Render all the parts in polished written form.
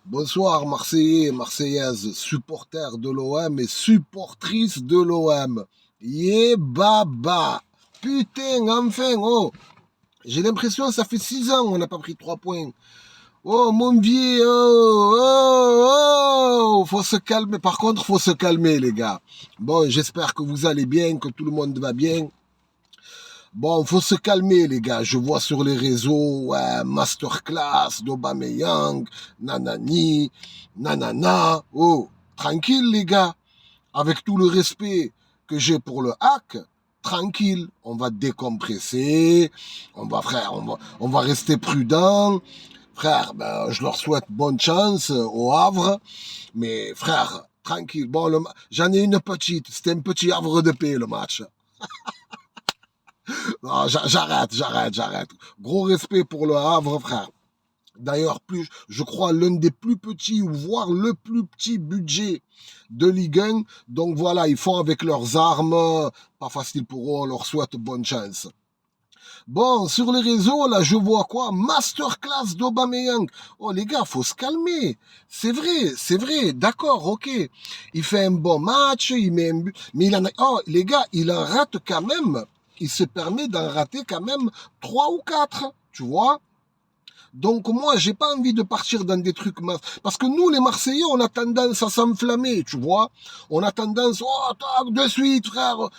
Bonsoir Marseillais, Marseillaises, supporters de l'OM et supportrices de l'OM. Yé baba. Putain, enfin, oh. J'ai l'impression que ça fait 6 ans qu'on n'a pas pris 3 points. Oh mon vieux, faut se calmer. Par contre, faut se calmer les gars. Bon, j'espère que vous allez bien, que tout le monde va bien. Bon, faut se calmer, les gars. Je vois sur les réseaux, ouais, masterclass d'Obameyang, nanani, nanana. Oh, tranquille, les gars. Avec tout le respect que j'ai pour le hack, tranquille. On va décompresser. Frère, on va rester prudent. Frère, ben, je leur souhaite bonne chance au Havre. Mais, frère, tranquille. Bon, j'en ai une petite. C'était un petit havre de paix, le match. Non, j'arrête. Gros respect pour le Havre, frère. D'ailleurs, je crois, l'un des plus petits, ou voire le plus petit budget de Ligue 1. Donc voilà, ils font avec leurs armes. Pas facile pour eux, on leur souhaite bonne chance. Bon, sur les réseaux, là, je vois quoi? Masterclass d'Aubameyang. Oh, les gars, faut se calmer. C'est vrai, d'accord, ok. Il fait un bon match, il met un but. Mais il en a, oh, les gars, il en rate quand même. Il se permet d'en rater quand même 3 ou 4, tu vois? Donc moi, j'ai pas envie de partir dans des trucs... Parce que nous, les Marseillais, on a tendance à s'enflammer, tu vois. On a tendance, oh, tac, de suite, frère,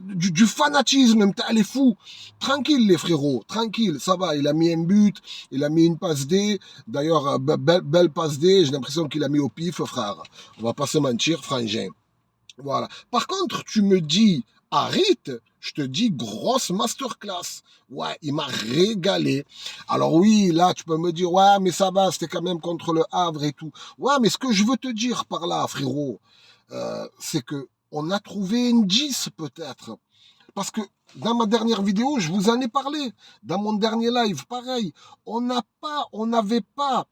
du fanatisme, elle est fou. Tranquille, les frérots, tranquille, ça va. Il a mis un but, il a mis une passe D. D'ailleurs, belle passe D, j'ai l'impression qu'il a mis au pif, frère. On va pas se mentir, frangin. Voilà. Par contre, tu me dis Harit, je te dis grosse masterclass. Ouais, il m'a régalé. Alors oui, là, tu peux me dire, ouais, mais ça va, c'était quand même contre le Havre et tout. Ouais, mais ce que je veux te dire par là, frérot, c'est que on a trouvé une 10 peut-être. Parce que dans ma dernière vidéo, je vous en ai parlé. Dans mon dernier live, pareil. On n'avait pas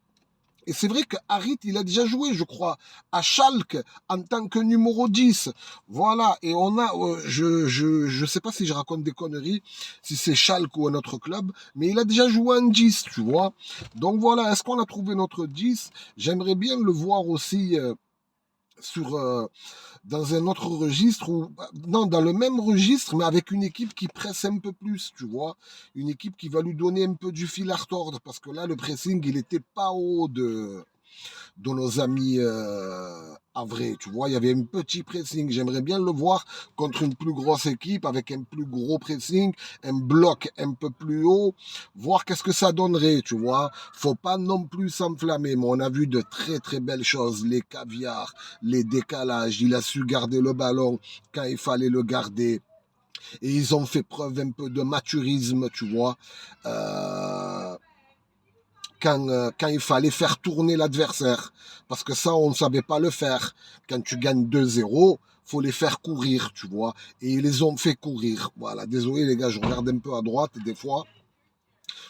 et c'est vrai que Harit, il a déjà joué, je crois, à Schalke en tant que numéro 10. Voilà. Et on a, je sais pas si je raconte des conneries, si c'est Schalke ou un autre club, mais il a déjà joué en 10, tu vois. Donc voilà. Est-ce qu'on a trouvé notre 10? J'aimerais bien le voir aussi sur, dans un autre registre ou non, dans le même registre, mais avec une équipe qui presse un peu plus, tu vois, une équipe qui va lui donner un peu du fil à retordre, parce que là, le pressing, il était pas haut de nos amis havrais, tu vois, il y avait un petit pressing. J'aimerais bien le voir contre une plus grosse équipe avec un plus gros pressing, un bloc un peu plus haut, voir qu'est-ce que ça donnerait, tu vois. Faut pas non plus s'enflammer, mais on a vu de très très belles choses, les caviars, les décalages, il a su garder le ballon quand il fallait le garder. Et ils ont fait preuve un peu de maturisme, tu vois. Quand il fallait faire tourner l'adversaire. Parce que ça, on ne savait pas le faire. Quand tu gagnes 2-0, faut les faire courir, tu vois. Et ils les ont fait courir. Voilà, désolé les gars, je regarde un peu à droite des fois.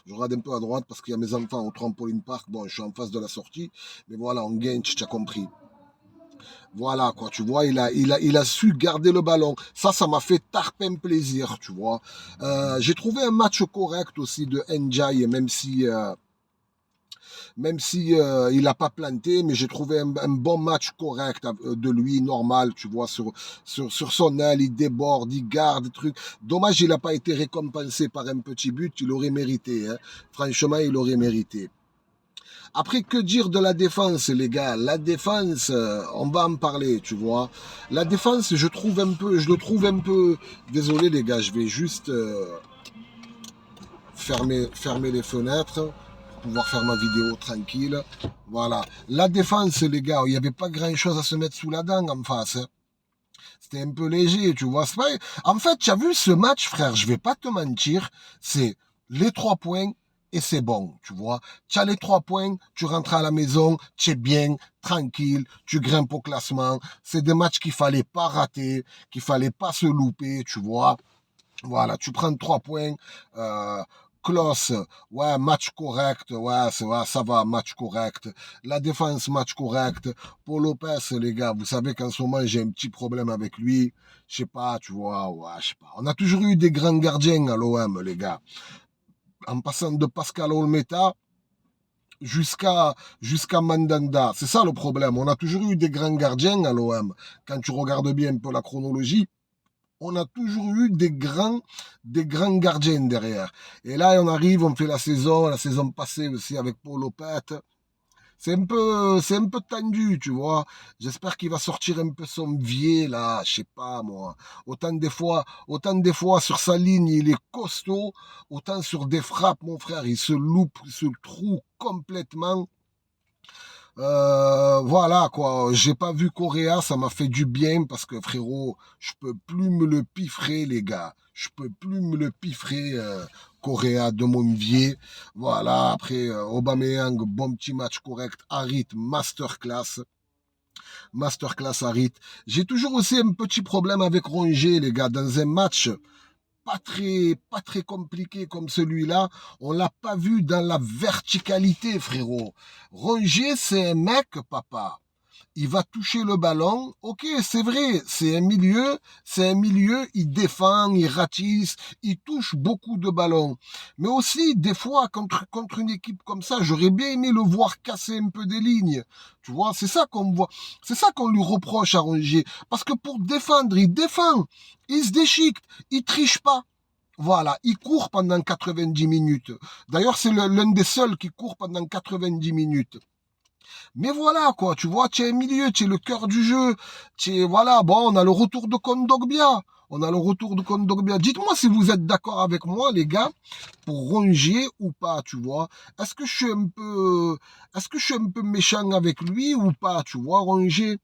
Je regarde un peu à droite parce qu'il y a mes enfants au trampoline park. Bon, je suis en face de la sortie. Mais voilà, on gagne, tu as compris. Voilà, quoi, tu vois, il a su garder le ballon. Ça m'a fait tarpin plaisir, tu vois. J'ai trouvé un match correct aussi de Ndiaye, même si il n'a pas planté, mais j'ai trouvé un bon match correct de lui, normal, tu vois, sur son aile, il déborde, il garde, des trucs. Dommage, il n'a pas été récompensé par un petit but, il aurait mérité, hein. Franchement, il aurait mérité. Après, que dire de la défense, les gars? La défense, on va en parler, tu vois. La défense, je le trouve un peu, désolé les gars, je vais juste fermer les fenêtres pour pouvoir faire ma vidéo tranquille. Voilà. La défense, les gars, il n'y avait pas grand-chose à se mettre sous la dent en face, hein. C'était un peu léger, tu vois. Pas... En fait, tu as vu ce match, frère, je vais pas te mentir, c'est les 3 points et c'est bon, tu vois. Tu as les 3 points, tu rentres à la maison, tu es bien, tranquille, tu grimpes au classement. C'est des matchs qu'il fallait pas rater, qu'il fallait pas se louper, tu vois. Voilà, tu prends 3 points. Klaus, ouais, match correct, ouais, ça va, match correct. La défense, match correct. Paul Lopez, les gars, vous savez qu'en ce moment, j'ai un petit problème avec lui. Je sais pas, tu vois, ouais, je sais pas. On a toujours eu des grands gardiens à l'OM, les gars. En passant de Pascal Olmeta jusqu'à Mandanda. C'est ça le problème. On a toujours eu des grands gardiens à l'OM. Quand tu regardes bien un peu la chronologie, on a toujours eu des grands gardiens derrière. Et là, on arrive, on fait la saison passée aussi avec Paul Lopet. C'est un peu tendu, tu vois. J'espère qu'il va sortir un peu son vieux, là, je sais pas, moi. Autant des fois, sur sa ligne, il est costaud, autant sur des frappes, mon frère, il se loupe, il se trouve complètement. Voilà quoi, j'ai pas vu Correa, ça m'a fait du bien parce que frérot, je peux plus me le piffrer les gars, je peux plus me le piffrer Correa de Monvier. Voilà, après Aubameyang, bon petit match correct, Harit, masterclass Harit. J'ai toujours aussi un petit problème avec Rongier les gars, dans un match pas très compliqué comme celui-là. On l'a pas vu dans la verticalité, frérot. Rongier, c'est un mec, papa. Il va toucher le ballon. Ok, c'est vrai, c'est un milieu, il défend, il ratisse, il touche beaucoup de ballons. Mais aussi, des fois, contre une équipe comme ça, j'aurais bien aimé le voir casser un peu des lignes. Tu vois, c'est ça qu'on voit, c'est ça qu'on lui reproche à Rongier. Parce que pour défendre, il défend, il se déchique, il triche pas. Voilà, il court pendant 90 minutes. D'ailleurs, c'est l'un des seuls qui court pendant 90 minutes. Mais voilà, quoi, tu vois, tu es un milieu, tu es le cœur du jeu. Voilà, bon, on a le retour de Kondogbia. On a le retour de Kondogbia. Dites-moi si vous êtes d'accord avec moi, les gars, pour Rongier ou pas, tu vois. Est-ce que je suis un peu méchant avec lui ou pas, tu vois, Rongier?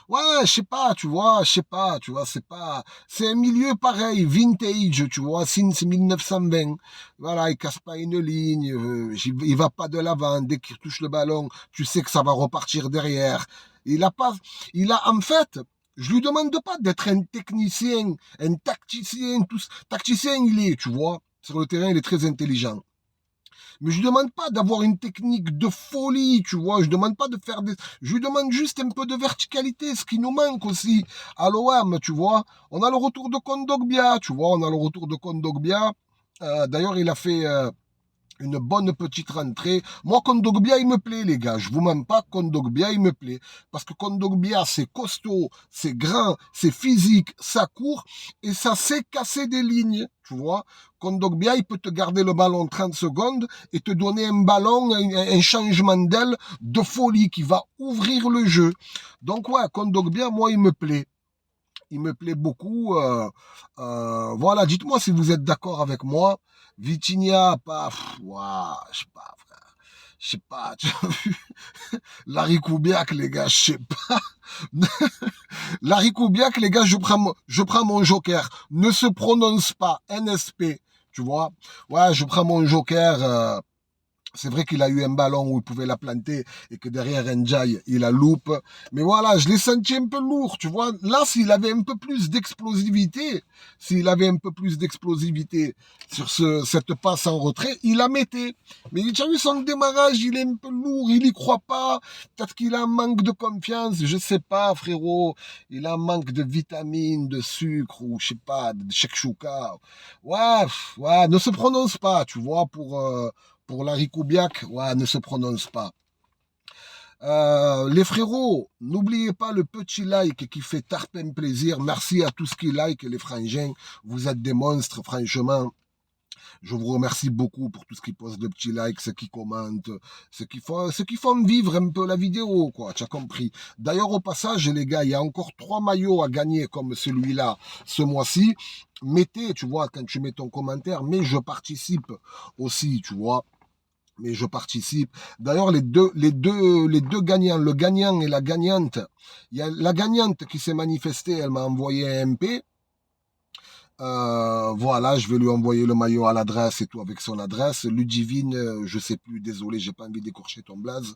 Ouais, je sais pas, tu vois, c'est un milieu pareil, vintage, tu vois, since 1920. Voilà, il casse pas une ligne, il va pas de l'avant, dès qu'il touche le ballon, tu sais que ça va repartir derrière. En fait, je lui demande pas d'être un technicien, un tacticien, tacticien il est, tu vois, sur le terrain il est très intelligent. Mais je lui demande pas d'avoir une technique de folie, tu vois. Je demande pas de faire des. Je lui demande juste un peu de verticalité, ce qui nous manque aussi à l'OM, tu vois. On a le retour de Kondogbia, tu vois. On a le retour de Kondogbia. D'ailleurs, il a fait une bonne petite rentrée. Moi, Kondogbia, il me plaît, les gars. Je vous mens pas, Kondogbia, il me plaît. Parce que Kondogbia, c'est costaud, c'est grand, c'est physique, ça court et ça sait casser des lignes, tu vois. Kondogbia, il peut te garder le ballon 30 secondes et te donner un ballon, un changement d'aile de folie qui va ouvrir le jeu. Donc, ouais, Kondogbia, moi, il me plaît. Il me plaît beaucoup. Voilà, dites-moi si vous êtes d'accord avec moi. Vitinha, pas, ouah, je sais pas, frère. Je sais pas, tu as vu Larry Kubiak, les gars, je sais pas. Larry Kubiak, les gars, je prends mon joker. Ne se prononce pas, NSP, tu vois. Ouais, je prends mon joker. C'est vrai qu'il a eu un ballon où il pouvait la planter et que derrière Ndiaye, il la loupe. Mais voilà, je l'ai senti un peu lourd, tu vois. Là, s'il avait un peu plus d'explosivité, sur cette passe en retrait, il la mettait. Mais tu as vu son démarrage, il est un peu lourd, il y croit pas. Peut-être qu'il a un manque de confiance, je sais pas, frérot. Il a un manque de vitamines, de sucre ou je sais pas, de shakshuka. Ouais, ouais, ne se prononce pas, tu vois, pour Larry Kubiak, ouais, ne se prononce pas. Les frérots, n'oubliez pas le petit like qui fait tarpin plaisir. Merci à tous qui like, les frangins. Vous êtes des monstres, franchement. Je vous remercie beaucoup pour tout ce qui pose de petits likes, ceux qui commentent, ceux qui font vivre un peu la vidéo, quoi. Tu as compris. D'ailleurs, au passage, les gars, il y a encore 3 maillots à gagner comme celui-là ce mois-ci. Mettez, tu vois, quand tu mets ton commentaire, mais je participe aussi, tu vois. Mais je participe. D'ailleurs, les deux gagnants, le gagnant et la gagnante, il y a la gagnante qui s'est manifestée, elle m'a envoyé un MP. Voilà, je vais lui envoyer le maillot à l'adresse et tout avec son adresse. Ludivine, je sais plus, désolé, j'ai pas envie d'écorcher ton blaze.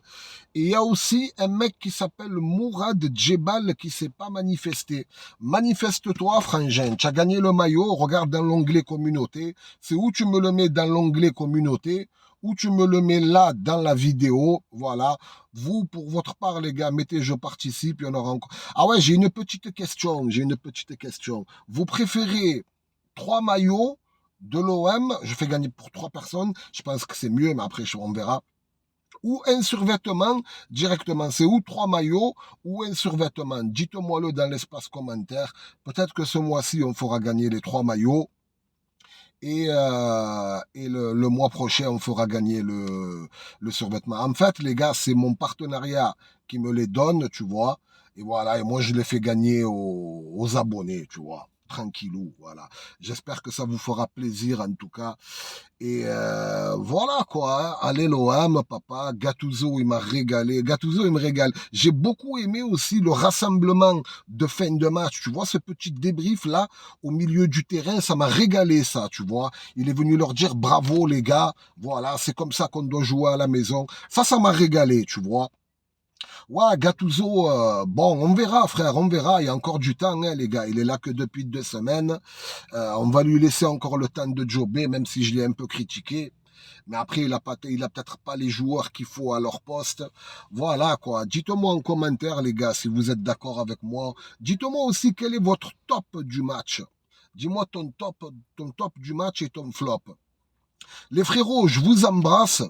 Et il y a aussi un mec qui s'appelle Mourad Djebal qui s'est pas manifesté. Manifeste-toi, frangin. Tu as gagné le maillot, regarde dans l'onglet communauté. C'est où tu me le mets dans l'onglet communauté, ou tu me le mets là dans la vidéo. Voilà. Vous, pour votre part, les gars, mettez je participe. Il y en aura encore. Ah ouais, j'ai une petite question. Vous préférez 3 maillots de l'OM, je fais gagner pour 3 personnes, je pense que c'est mieux, mais après on verra. ou un survêtement directement. C'est ou 3 maillots ou un survêtement. Dites-moi-le dans l'espace commentaire. Peut-être que ce mois-ci, on fera gagner les 3 maillots. Et le mois prochain, on fera gagner le survêtement. En fait, les gars, c'est mon partenariat qui me les donne, tu vois. Et voilà, et moi, je les fais gagner aux abonnés, tu vois. Tranquillou, voilà. J'espère que ça vous fera plaisir, en tout cas. Et voilà quoi, hein. Allez l'OM, papa. Gattuso, il m'a régalé. Gattuso, il me régale. J'ai beaucoup aimé aussi le rassemblement de fin de match. Tu vois ce petit débrief là au milieu du terrain, ça m'a régalé ça, tu vois. Il est venu leur dire bravo les gars. Voilà, c'est comme ça qu'on doit jouer à la maison. Ça m'a régalé, tu vois. Ouais, Gattuso, bon, on verra, frère, on verra. Il y a encore du temps, hein, les gars. Il est là que depuis 2 semaines. On va lui laisser encore le temps de jobber, même si je l'ai un peu critiqué. Mais après, il a peut-être pas les joueurs qu'il faut à leur poste. Voilà, quoi. Dites-moi en commentaire, les gars, si vous êtes d'accord avec moi. Dites-moi aussi quel est votre top du match. Dis-moi ton top du match et ton flop. Les frérots, je vous embrasse.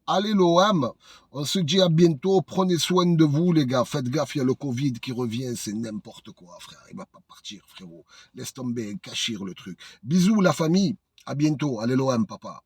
Allez l'OM, on se dit à bientôt, prenez soin de vous les gars, faites gaffe, il y a le Covid qui revient, c'est n'importe quoi frère, il va pas partir frérot, laisse tomber, cachir le truc. Bisous la famille, à bientôt, allez l'OM papa.